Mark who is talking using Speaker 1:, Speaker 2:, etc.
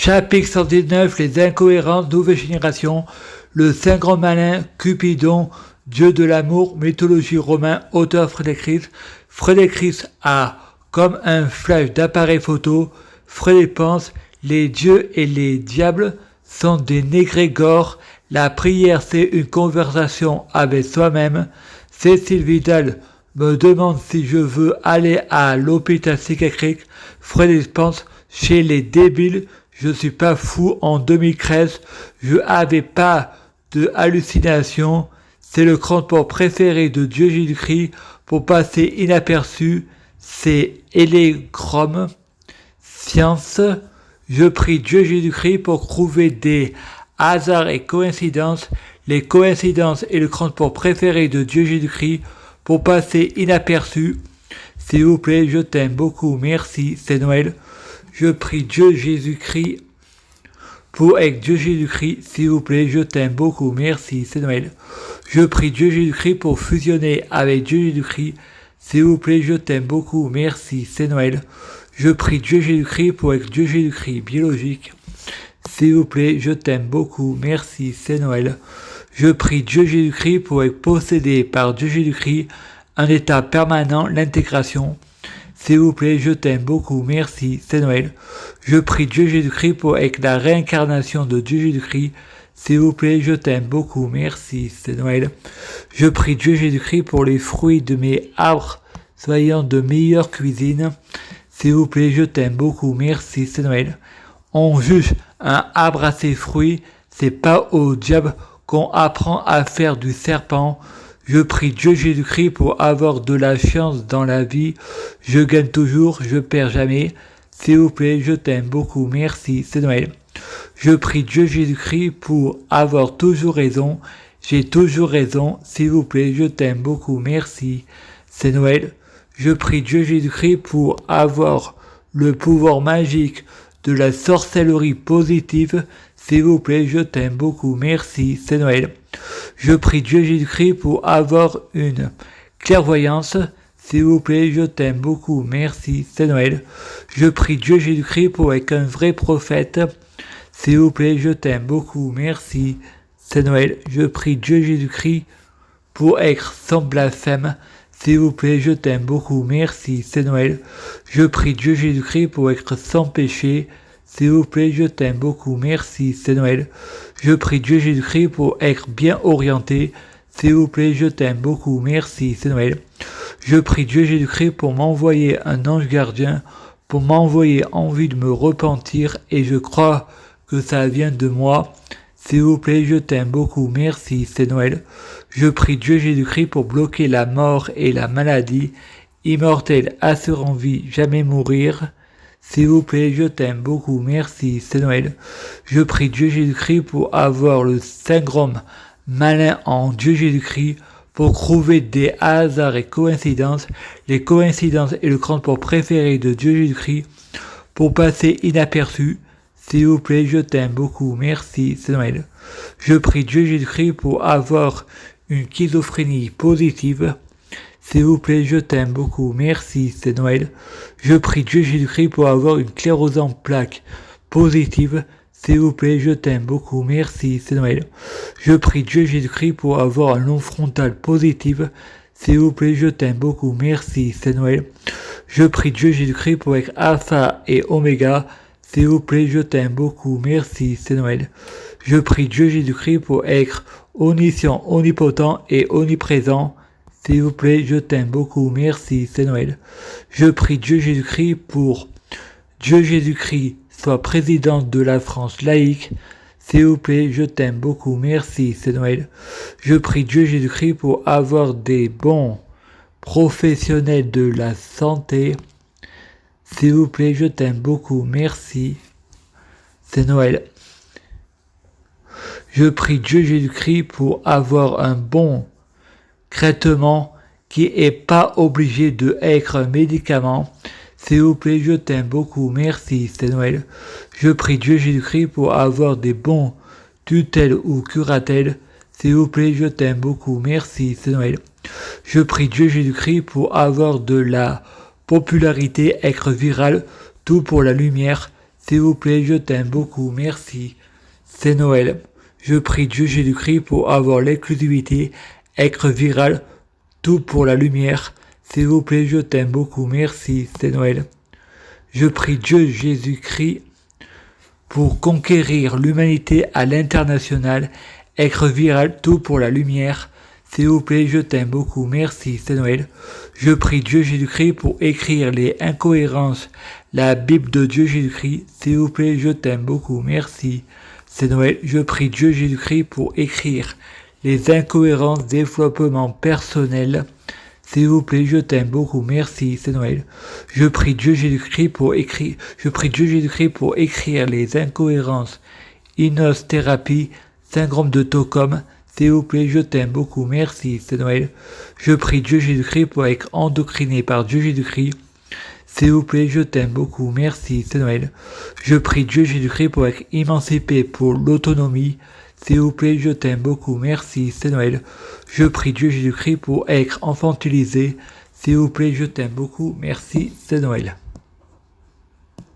Speaker 1: Chapitre 119, les incohérences, nouvelle génération, le saint grand malin, Cupidon, dieu de l'amour, mythologie romain, auteur Frédéric Ries. Frédéric Ries a, comme un flash d'appareil photo, Frédéric pense, les dieux et les diables sont des négrégores, la prière c'est une conversation avec soi-même. Cécile Vidal me demande si je veux aller à l'hôpital psychiatrique. Frédéric pense, chez les débiles, je suis pas fou. En 2013, je avais pas de hallucination. C'est le transport préféré de Dieu Jésus-Christ pour passer inaperçu. C'est Élégrome. Science. Je prie Dieu Jésus-Christ pour trouver des hasards et coïncidences. Les coïncidences et le transport préféré de Dieu Jésus-Christ pour passer inaperçu. S'il vous plaît, je t'aime beaucoup. Merci. C'est Noël. Je prie Dieu Jésus-Christ pour avec Dieu Jésus-Christ, s'il vous plaît, je t'aime beaucoup, merci, c'est Noël. Je prie Dieu Jésus-Christ pour fusionner avec Dieu Jésus-Christ, s'il vous plaît, je t'aime beaucoup, merci, c'est Noël. Je prie Dieu Jésus-Christ pour avec Dieu Jésus-Christ biologique, s'il vous plaît, je t'aime beaucoup, merci, c'est Noël. Je prie Dieu Jésus-Christ pour être possédé par Dieu Jésus-Christ, un état permanent, l'intégration. S'il vous plaît, je t'aime beaucoup, merci, c'est Noël. Je prie Dieu Jésus-Christ pour être la réincarnation de Dieu Jésus-Christ. S'il vous plaît, je t'aime beaucoup, merci, c'est Noël. Je prie Dieu Jésus-Christ pour les fruits de mes arbres, soyant de meilleure cuisine. S'il vous plaît, je t'aime beaucoup, merci, c'est Noël. On juge un arbre à ses fruits, c'est pas au diable qu'on apprend à faire du serpent. Je prie Dieu Jésus-Christ pour avoir de la chance dans la vie. Je gagne toujours, je perds jamais. S'il vous plaît, je t'aime beaucoup, merci, c'est Noël. Je prie Dieu Jésus-Christ pour avoir toujours raison. J'ai toujours raison, s'il vous plaît, je t'aime beaucoup, merci, c'est Noël. Je prie Dieu Jésus-Christ pour avoir le pouvoir magique de la sorcellerie positive. S'il vous plaît, je t'aime beaucoup, merci, c'est Noël. Je prie Dieu Jésus-Christ pour avoir une clairvoyance. S'il vous plaît, je t'aime beaucoup, merci, c'est Noël. Je prie Dieu Jésus-Christ pour être un vrai prophète. S'il vous plaît, je t'aime beaucoup, merci, c'est Noël. Je prie Dieu Jésus-Christ pour être sans blasphème. S'il vous plaît, je t'aime beaucoup, merci, c'est Noël. Je prie Dieu Jésus-Christ pour être sans péché. S'il vous plaît, je t'aime beaucoup, merci, c'est Noël. Je prie Dieu Jésus-Christ pour être bien orienté. S'il vous plaît, je t'aime beaucoup, merci, c'est Noël. Je prie Dieu Jésus-Christ pour m'envoyer un ange gardien, pour m'envoyer envie de me repentir, et je crois que ça vient de moi. S'il vous plaît, je t'aime beaucoup, merci, c'est Noël. Je prie Dieu Jésus-Christ pour bloquer la mort et la maladie, immortel, assurant vie, jamais mourir. S'il vous plaît, je t'aime beaucoup, merci, c'est Noël. Je prie Dieu Jésus-Christ pour avoir le syndrome malin en Dieu Jésus-Christ, pour trouver des hasards et coïncidences, les coïncidences et le transport préféré de Dieu Jésus-Christ, pour passer inaperçu. S'il vous plaît, je t'aime beaucoup, merci, c'est Noël. Je prie Dieu Jésus-Christ pour avoir une schizophrénie positive. S'il vous plaît, je t'aime beaucoup, merci, c'est Noël. Je prie Dieu Jésus-Christ pour avoir une sclérosante plaque positive. S'il vous plaît, je t'aime beaucoup, merci, c'est Noël. Je prie Dieu Jésus-Christ pour avoir un long frontal positif. S'il vous plaît, je t'aime beaucoup, merci, c'est Noël. Je prie Dieu Jésus-Christ pour être alpha et oméga. S'il vous plaît, je t'aime beaucoup, merci, c'est Noël. Je prie Dieu Jésus-Christ pour être omniscient, omnipotent et omniprésent. S'il vous plaît, je t'aime beaucoup, merci, c'est Noël. Je prie Dieu Jésus-Christ pour Dieu Jésus-Christ soit président de la France laïque. S'il vous plaît, je t'aime beaucoup, merci, c'est Noël. Je prie Dieu Jésus-Christ pour avoir des bons professionnels de la santé. S'il vous plaît, je t'aime beaucoup, merci, c'est Noël. Je prie Dieu Jésus-Christ pour avoir un bon traitement qui n'est pas obligé d'être un médicament. S'il vous plaît, je t'aime beaucoup, merci, c'est Noël. Je prie Dieu Jésus-Christ pour avoir des bons tutelles ou curatelles. S'il vous plaît, je t'aime beaucoup, merci, c'est Noël. Je prie Dieu Jésus-Christ pour avoir de la popularité, être viral, tout pour la lumière. S'il vous plaît, je t'aime beaucoup, merci. C'est Noël. Je prie Dieu Jésus-Christ pour avoir l'exclusivité, être viral, tout pour la lumière. S'il vous plaît, je t'aime beaucoup, merci. C'est Noël. Je prie Dieu Jésus-Christ pour conquérir l'humanité à l'international, être viral, tout pour la lumière. S'il vous plaît, je t'aime beaucoup, merci, c'est Noël. Je prie Dieu Jésus-Christ pour écrire les incohérences, la Bible de Dieu Jésus-Christ. S'il vous plaît, je t'aime beaucoup, merci, c'est Noël. Je prie Dieu Jésus-Christ pour écrire les incohérences, développement personnel. S'il vous plaît, je t'aime beaucoup, merci, c'est Noël. Je prie Dieu Jésus-Christ pour écrire les incohérences, thérapie, syndrome de Stockholm. S'il vous plaît, je t'aime beaucoup, merci, c'est Noël. Je prie Dieu Jésus-Christ pour être endocriné par Dieu Jésus-Christ. S'il vous plaît, je t'aime beaucoup, merci, c'est Noël. Je prie Dieu Jésus-Christ pour être émancipé pour l'autonomie. S'il vous plaît, je t'aime beaucoup, merci, c'est Noël. Je prie Dieu Jésus-Christ pour être infantilisé. S'il vous plaît, je t'aime beaucoup, merci, c'est Noël.